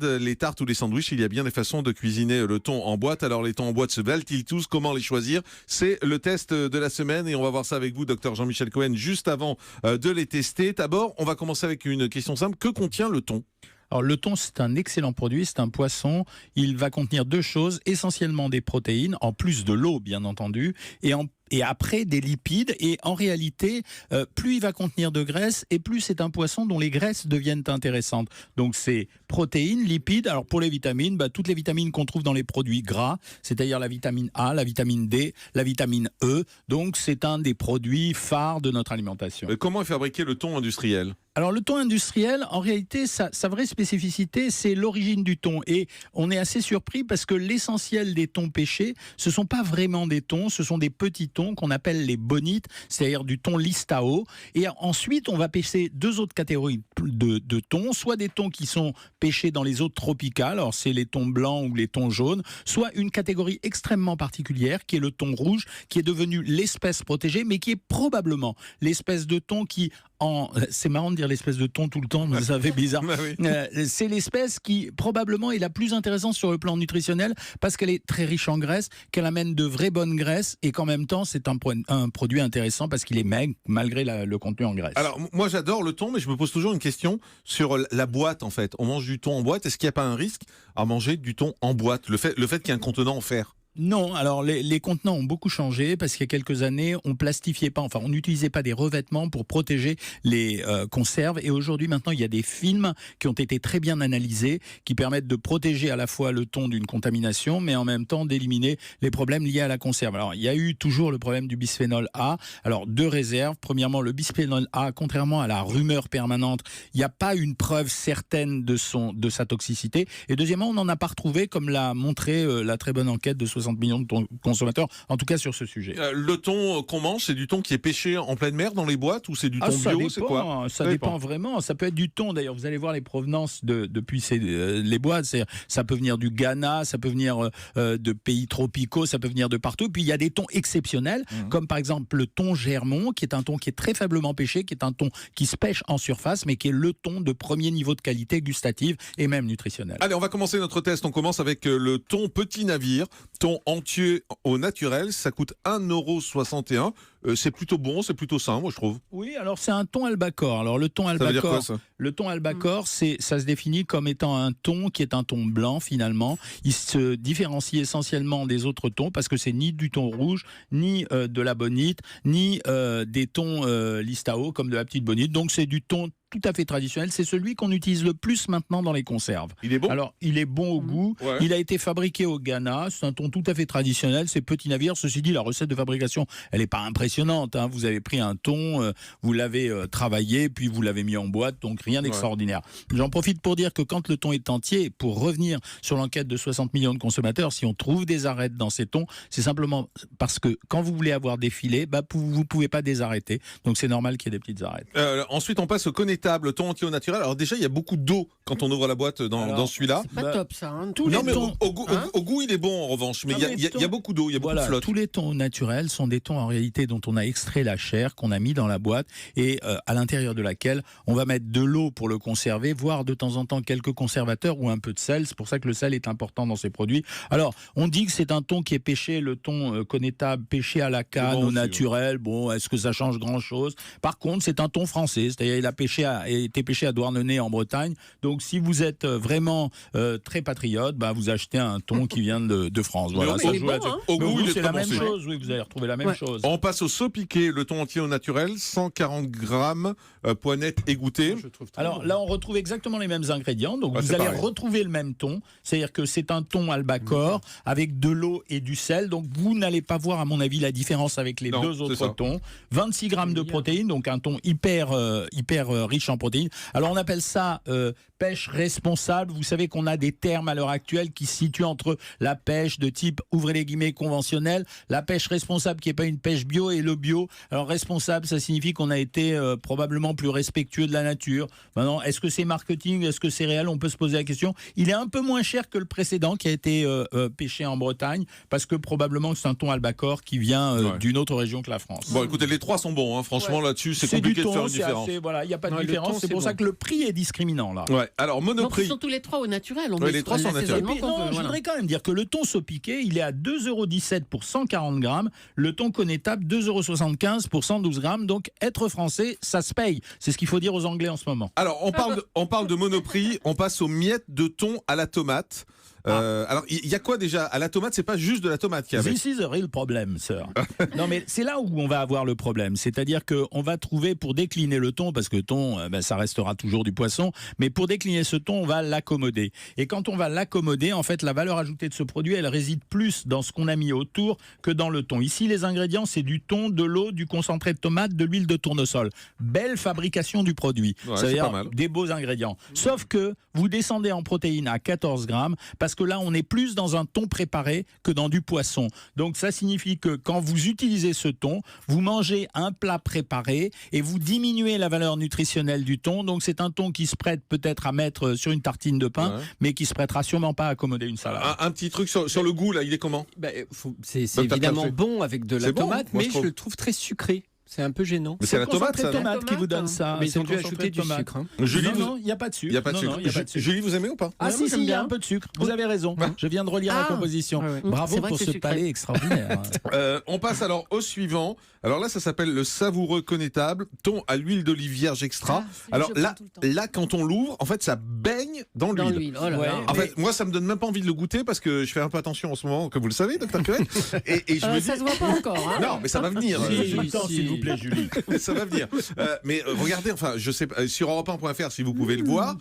Les tartes ou les sandwichs, il y a bien des façons de cuisiner le thon en boîte. Alors les thons en boîte se valent-ils tous? Comment les choisir? C'est le test de la semaine et on va voir ça avec vous, docteur Jean-Michel Cohen, juste avant de les tester. D'abord, on va commencer avec une question simple. Que contient le thon? Alors le thon, c'est un excellent produit, c'est un poisson. Il va contenir deux choses, essentiellement des protéines, en plus de l'eau bien entendu, et après des lipides. Et en réalité, plus il va contenir de graisse, et plus c'est un poisson dont les graisses deviennent intéressantes. Donc c'est protéines, lipides. Alors pour les vitamines, toutes les vitamines qu'on trouve dans les produits gras, c'est-à-dire la vitamine A, la vitamine D, la vitamine E. Donc c'est un des produits phares de notre alimentation. Comment est fabriqué le thon industriel? Alors le thon industriel, en réalité, sa vraie spécificité, c'est l'origine du thon. Et on est assez surpris parce que l'essentiel des thons pêchés, ce ne sont pas vraiment des thons, ce sont des petits thons qu'on appelle les bonites, c'est-à-dire du thon listao. Et ensuite, on va pêcher deux autres catégories de thons, soit des thons qui sont pêchés dans les eaux tropicales, alors c'est les thons blancs ou les thons jaunes, soit une catégorie extrêmement particulière qui est le thon rouge, qui est devenu l'espèce protégée, mais qui est probablement l'espèce de thon qui... C'est marrant de dire l'espèce de thon tout le temps, ça fait bizarre. C'est l'espèce qui probablement est la plus intéressante sur le plan nutritionnel parce qu'elle est très riche en graisse, qu'elle amène de vraies bonnes graisses et qu'en même temps c'est un produit intéressant parce qu'il est maigre malgré le contenu en graisse. Alors moi j'adore le thon, mais je me pose toujours une question sur la boîte en fait. On mange du thon en boîte, est-ce qu'il n'y a pas un risque à manger du thon en boîte, le fait qu'il y ait un contenant en fer? Non, alors les contenants ont beaucoup changé parce qu'il y a quelques années, on n'utilisait pas des revêtements pour protéger les conserves. Et aujourd'hui, maintenant, il y a des films qui ont été très bien analysés, qui permettent de protéger à la fois le thon d'une contamination, mais en même temps d'éliminer les problèmes liés à la conserve. Alors, il y a eu toujours le problème du bisphénol A. Alors, deux réserves. Premièrement, le bisphénol A, contrairement à la rumeur permanente, il n'y a pas une preuve certaine de sa toxicité. Et deuxièmement, on n'en a pas retrouvé, comme l'a montré la très bonne enquête de 60 millions de consommateurs, en tout cas sur ce sujet. Le thon qu'on mange, c'est du thon qui est pêché en pleine mer dans les boîtes ou c'est du thon bio? C'est quoi? Ça dépend vraiment. Ça peut être du thon. D'ailleurs, vous allez voir les provenances depuis les boîtes. Ça peut venir du Ghana, ça peut venir de pays tropicaux, ça peut venir de partout. Puis il y a des thons exceptionnels, comme par exemple le thon Germont, qui est un thon qui est très faiblement pêché, qui est un thon qui se pêche en surface, mais qui est le thon de premier niveau de qualité gustative et même nutritionnelle. Allez, on va commencer notre test. On commence avec le thon petit navire. Thon entier au naturel, ça coûte 1,61 €. C'est plutôt bon, c'est plutôt sain, moi je trouve. Oui, alors c'est un thon albacore. Alors le thon albacore, ça veut dire quoi, ça? Le thon albacore, ça se définit comme étant un thon qui est un thon blanc finalement. Il se différencie essentiellement des autres thons parce que c'est ni du thon rouge, ni de la bonite, ni des thons listao comme de la petite bonite. Donc c'est du thon tout à fait traditionnel, c'est celui qu'on utilise le plus maintenant dans les conserves. Il est bon? Alors, il est bon au goût, ouais. Il a été fabriqué au Ghana, c'est un thon tout à fait traditionnel, c'est petit navire. Ceci dit, la recette de fabrication, elle n'est pas impressionnante, hein. Vous avez pris un thon, vous l'avez travaillé, puis vous l'avez mis en boîte, donc rien d'extraordinaire. J'en profite pour dire que quand le thon est entier, pour revenir sur l'enquête de 60 millions de consommateurs, si on trouve des arêtes dans ces thons, c'est simplement parce que quand vous voulez avoir des filets, vous ne pouvez pas désarrêter, donc c'est normal qu'il y ait des petites arêtes. Ensuite, on passe au connétable, thon entier au naturel. Alors déjà, il y a beaucoup d'eau quand on ouvre la boîte dans celui-là. C'est pas top ça. Hein. Non, mais au goût, il est bon en revanche. Mais il y a beaucoup d'eau, il y a beaucoup de flotte. Tous les thons naturels sont des thons en réalité dont on a extrait la chair, qu'on a mis dans la boîte et à l'intérieur de laquelle on va mettre de l'eau pour le conserver, voire de temps en temps quelques conservateurs ou un peu de sel. C'est pour ça que le sel est important dans ces produits. Alors, on dit que c'est un thon qui est pêché, le thon connétable, pêché à la canne, au naturel. Bon, est-ce que ça change grand-chose? Par contre, c'est un thon français, c'est-à-dire il a été pêché à Douarnenez en Bretagne. Donc si vous êtes vraiment très patriote, vous achetez un thon qui vient de France. Voilà, ça joue au goût, c'est la même chose. Oui, vous allez retrouver la même chose. On passe au saut piqué, le thon entier au naturel, 140 grammes, poignette égouttée. Alors là, on retrouve exactement les mêmes ingrédients. Donc vous allez retrouver le même thon. C'est-à-dire que c'est un thon albacore avec de l'eau et du sel. Donc vous n'allez pas voir, à mon avis, la différence avec les deux autres thons. 26 grammes de protéines, donc un thon hyper riche en protéines. Alors on appelle ça pêche responsable. Vous savez qu'on a des termes à l'heure actuelle qui se situent entre la pêche de type, ouvrez les guillemets, conventionnelle, la pêche responsable qui n'est pas une pêche bio, et le bio. Alors responsable, ça signifie qu'on a été probablement plus respectueux de la nature. Maintenant, est-ce que c'est marketing, est-ce que c'est réel? On peut se poser la question. Il est un peu moins cher que le précédent qui a été pêché en Bretagne parce que probablement c'est un thon albacore qui vient d'une autre région que la France. Bon, écoutez, les trois sont bons, hein. Franchement, là-dessus, c'est compliqué de faire une différence. Il n'y a pas de différence. C'est pour ça que le prix est discriminant là. Ouais. Ouais. Alors, Donc, Monoprix. ils sont tous les trois au naturel. On Ouais, met les trois sont l'assaisonnement Et puis, qu'on non, veut, je voilà. voudrais quand même dire que le thon saupiqué, il est à 2,17 € pour 140 grammes. Le thon connétable, 2,75 € pour 112 grammes. Donc, être français, ça se paye. C'est ce qu'il faut dire aux Anglais en ce moment. Alors, on parle de Monoprix, on passe aux miettes de thon à la tomate. Alors, il y a quoi déjà? À la tomate, c'est pas juste de la tomate qu'il y avait. This is the real problem, sir. Non, mais c'est là où on va avoir le problème. C'est-à-dire qu'on va trouver, pour décliner le thon, parce que thon, ça restera toujours du poisson, mais pour décliner ce thon, on va l'accommoder. Et quand on va l'accommoder, en fait, la valeur ajoutée de ce produit, elle réside plus dans ce qu'on a mis autour que dans le thon. Ici, les ingrédients, c'est du thon, de l'eau, du concentré de tomate, de l'huile de tournesol. Belle fabrication du produit. Ouais, C'est-à-dire pas mal. des beaux ingrédients. Sauf que vous descendez en protéines à 14 grammes, parce que là, on est plus dans un thon préparé que dans du poisson. Donc ça signifie que quand vous utilisez ce thon, vous mangez un plat préparé et vous diminuez la valeur nutritionnelle du thon. Donc c'est un thon qui se prête peut-être à mettre sur une tartine de pain, Ouais. mais qui se prêtera sûrement pas à accommoder une salade. Un petit truc sur le goût, là, il est comment? C'est Dr. évidemment Café. bon avec de la C'est bon, tomate, moi, mais je trouve. je le trouve très sucré. C'est un peu gênant. Mais c'est la le tomate, concentré ça, de non? tomate qui vous donne ça. Mais C'est ils ont le dû concentré ajouter de du tomate. sucre. Hein. Julie, Non, il n'y a pas de sucre. il n'y a pas de Non, sucre. non, il y a pas de sucre. Julie, vous aimez ou pas? Ah Ouais, si, moi, si, j'aime il y a bien. un peu de sucre. Vous avez raison. Je viens de relire la Ah. composition. Ouais, ouais. Bravo C'est vrai pour que ce c'est sucré. palais extraordinaire. On passe alors au suivant. Alors là, ça s'appelle le savoureux connétable, thon à l'huile d'olive vierge extra. Alors là, quand on l'ouvre, en fait, ça baigne dans Dans l'huile. l'huile. Oh là Ouais. là. En fait, moi, ça me donne même pas envie de le goûter parce que je fais un peu attention en ce moment, comme vous le savez, Dr. Cohen. Et je me dis, Ça se voit pas encore. Hein. non, mais ça va venir. S'il vous plaît, Julie. Ça va venir. Mais regardez, enfin, je sais pas, sur europe1.fr, si vous pouvez le voir.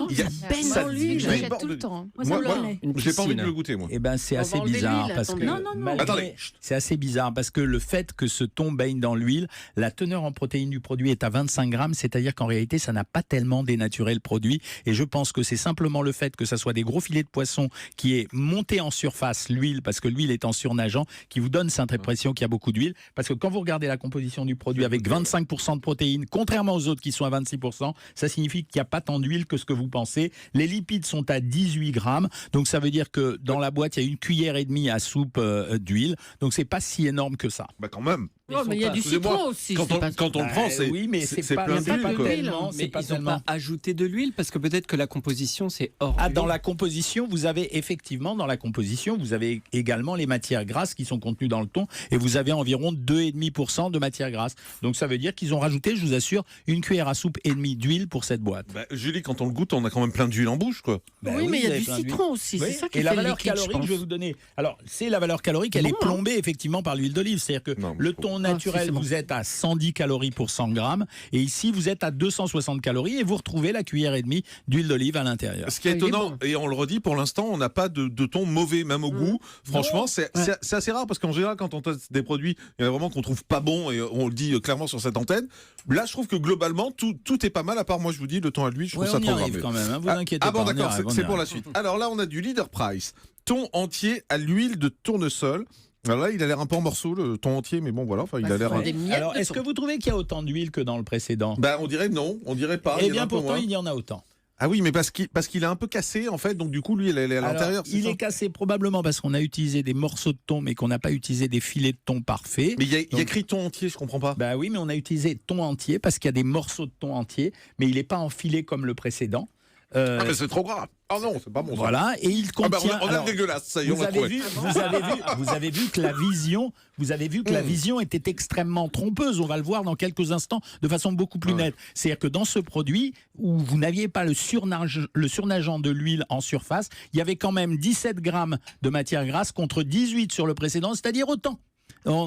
Il y a baigne ça dans l'huile. baigne J'achète dans tout le- le temps. Moi, Moi, ça me moi, plaît. Une j'ai pas envie de piscine. le goûter, moi. Eh ben, c'est On assez va enlever bizarre l'huile, parce que attendez. Non, non, non. malgré- Attendez. c'est assez bizarre parce que le fait que ce thon baigne dans l'huile, la teneur en protéines du produit est à 25 grammes, c'est-à-dire qu'en réalité, ça n'a pas tellement dénaturé le produit. Et je pense que c'est simplement le fait que ça soit des gros filets de poisson qui est monté en surface l'huile, parce que l'huile est en surnageant, qui vous donne cette impression qu'il y a beaucoup d'huile. Parce que quand vous regardez la composition du produit avec 25% de protéines, contrairement aux autres qui sont à 26%, ça signifie qu'il n'y a pas tant d'huile que ce que vous pensez. Les lipides sont à 18 grammes, donc ça veut dire que dans la boîte, il y a 1,5 cuillère à soupe d'huile. Donc c'est pas si énorme que ça. Bah quand même. Oh, mais il y a du Excusez-moi, citron aussi. Quand c'est on, pas- quand on le prend, c'est oui, mais c'est pas, plein c'est pas d'huile, quoi. tellement. Mais C'est pas ils n'ont tellement. pas ajouté de l'huile parce que peut-être que la composition c'est hors. Ah, huile. dans la composition, vous avez effectivement, dans la composition, vous avez également les matières grasses qui sont contenues dans le thon et vous avez environ 2,5% de matières grasses. Donc ça veut dire qu'ils ont rajouté, je vous assure, 1,5 cuillère à soupe d'huile pour cette boîte. Bah, Julie, quand on le goûte, on a quand même plein d'huile en bouche, quoi. Bah oui, mais il y vous a avez du plein d'huile. citron aussi. Oui. C'est ça qui Et la fait le valeur liquide, calorique, je vais pense. vous donner. Alors, c'est la valeur calorique, elle Bon, est plombée effectivement par l'huile d'olive. C'est-à-dire que Non, mais le je thon si, naturel, c'est bon. vous êtes à 110 calories pour 100 grammes. Et ici, vous êtes à 260 calories et vous retrouvez la cuillère et demie d'huile d'olive à l'intérieur. Ce qui est Ah, il est étonnant, bon. et on le redit, pour l'instant, on n'a pas de thon mauvais, même au goût. Franchement, c'est assez rare parce qu'en général, quand on teste des produits, il y en a vraiment qu'on trouve pas bon et on le dit clairement sur cette antenne. Là, je trouve que globalement, tout est pas mal, à part moi, je vous dis, le thon à l'huile, je trouve Ouais, ça on y trop arrive grave. quand même, hein, vous inquiétez Ah bon, pas. on y d'accord, arrive, on y c'est pour la arrive. suite. Alors là, on a du Leader Price, thon entier à l'huile de tournesol. Alors là, il a l'air un peu en morceaux, le thon entier, mais bon, voilà, enfin, il Bah, a l'air. ce sont des miettes Alors, de est-ce thon. que vous trouvez qu'il y a autant d'huile que dans le précédent Bah, on dirait non, on dirait pas. Eh il y en a bien, un peu pourtant, moins. il y en a autant. Ah oui, mais parce qu'il est un peu cassé, en fait, donc du coup, lui, il est à Alors, l'intérieur. c'est il ça est cassé probablement parce qu'on a utilisé des morceaux de thon, mais qu'on n'a pas utilisé des filets de thon parfaits. Mais il y a Donc- écrit thon entier, je comprends pas. Bah oui, mais on a utilisé thon entier parce qu'il y a des morceaux de thon entier, mais il n'est pas enfilé comme le précédent. Ah, mais c'est trop grave. Ah non, c'est pas bon. ça. Voilà, et il Ah bah, contient. on a alors, le dégueulasse, ça y est, on vous l'a avez, trouvé. vu, vous avez vu que la vision, était extrêmement trompeuse. On va le voir dans quelques instants de façon beaucoup plus Ouais. nette. C'est-à-dire que dans ce produit où vous n'aviez pas le surnageant de l'huile en surface, il y avait quand même 17 grammes de matière grasse contre 18 sur le précédent, c'est-à-dire autant.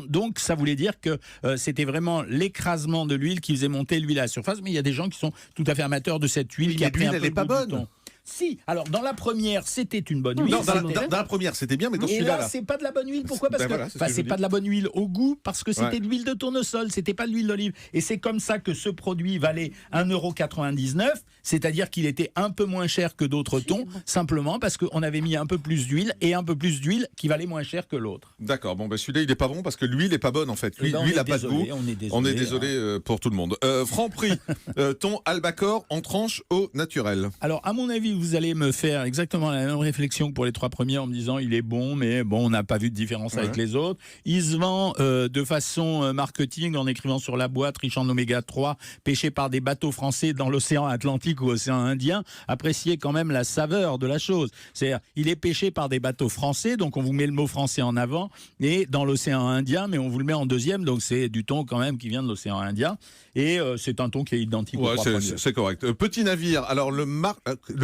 Donc ça voulait dire que c'était vraiment l'écrasement de l'huile qui faisait monter l'huile à la surface, mais il y a des gens qui sont tout à fait amateurs de cette huile Oui, qui a mais pris l'huile, un elle peu est le pas goût du bonne. thon. Si, alors dans la première, c'était une bonne huile. Non, dans C'était- la première, c'était bien, mais dans et celui-là, là, là. c'est pas de la bonne huile. Pourquoi? Parce Ben que voilà, c'est ce que je c'est dis. pas de la bonne huile au goût, parce que c'était Ouais. de l'huile de tournesol, c'était pas de l'huile d'olive. Et c'est comme ça que ce produit valait 1,99 €, c'est-à-dire qu'il était un peu moins cher que d'autres thons, simplement parce qu'on avait mis un peu plus d'huile et un peu plus d'huile qui valait moins cher que l'autre. D'accord, bon, ben celui-là, il est pas bon parce que l'huile est pas bonne, en fait. Eh ben, on L'huile est a pas de goût. désolé, on est désolé. On est désolé pour tout le monde. Franc prix, thon albacore en tranche au naturel. Alors, à mon avis, vous allez me faire exactement la même réflexion que pour les 3 premiers en me disant il est bon, mais bon, on n'a pas vu de différence avec les autres. Il se vend de façon marketing en écrivant sur la boîte riche en oméga 3, pêché par des bateaux français dans l'océan Atlantique ou océan Indien. Appréciez quand même la saveur de la chose. C'est-à-dire, il est pêché par des bateaux français, donc on vous met le mot français en avant, et dans l'océan Indien, mais on vous le met en deuxième, donc c'est du thon quand même qui vient de l'océan Indien. Et c'est un thon qui est identique aux 3 premiers. C'est correct. Petit navire. Alors, le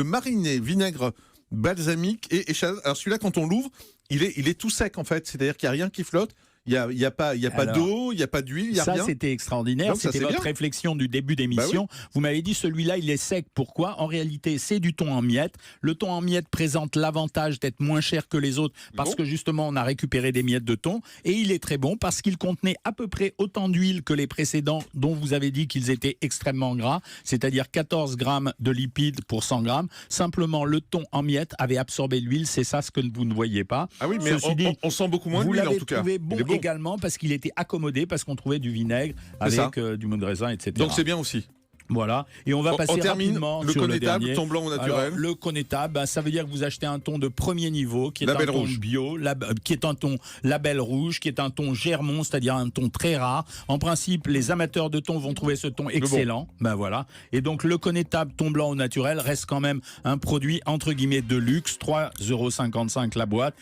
mariné, vinaigre balsamique et échalote. Alors, celui-là, quand on l'ouvre, il est tout sec, en fait. C'est-à-dire qu'il n'y a rien qui flotte. Il y a pas d'eau, il n'y a pas d'huile, il n'y a rien. Ça, c'était extraordinaire. Donc, ça, c'était c'est votre bien. réflexion du début d'émission. Vous m'avez dit, celui-là, il est sec. Pourquoi ? En réalité, c'est du thon en miettes. Le thon en miettes présente l'avantage d'être moins cher que les autres parce que justement, on a récupéré des miettes de thon. Et il est très bon parce qu'il contenait à peu près autant d'huile que les précédents dont vous avez dit qu'ils étaient extrêmement gras, c'est-à-dire 14 grammes de lipides pour 100 grammes. Simplement, le thon en miettes avait absorbé l'huile. C'est ça ce que vous ne voyez pas. Ah oui, mais on sent beaucoup moins d'huile en tout cas. Vous l'avez trouvé bon également parce qu'il était accommodé, parce qu'on trouvait du vinaigre avec du mou de raisin, etc. Donc c'est bien aussi. Voilà, et on va passer rapidement le sur le connétable, dernier. thon blanc au naturel. Alors, le connétable, ça veut dire que vous achetez un thon de premier niveau, qui est un thon bio, qui est un thon label rouge, qui est un thon Germont, c'est-à-dire un thon très rare. En principe, les amateurs de thon vont trouver ce thon excellent. Ben voilà. Et donc le connétable thon blanc au naturel reste quand même un produit entre guillemets de luxe, 3,55 € la boîte.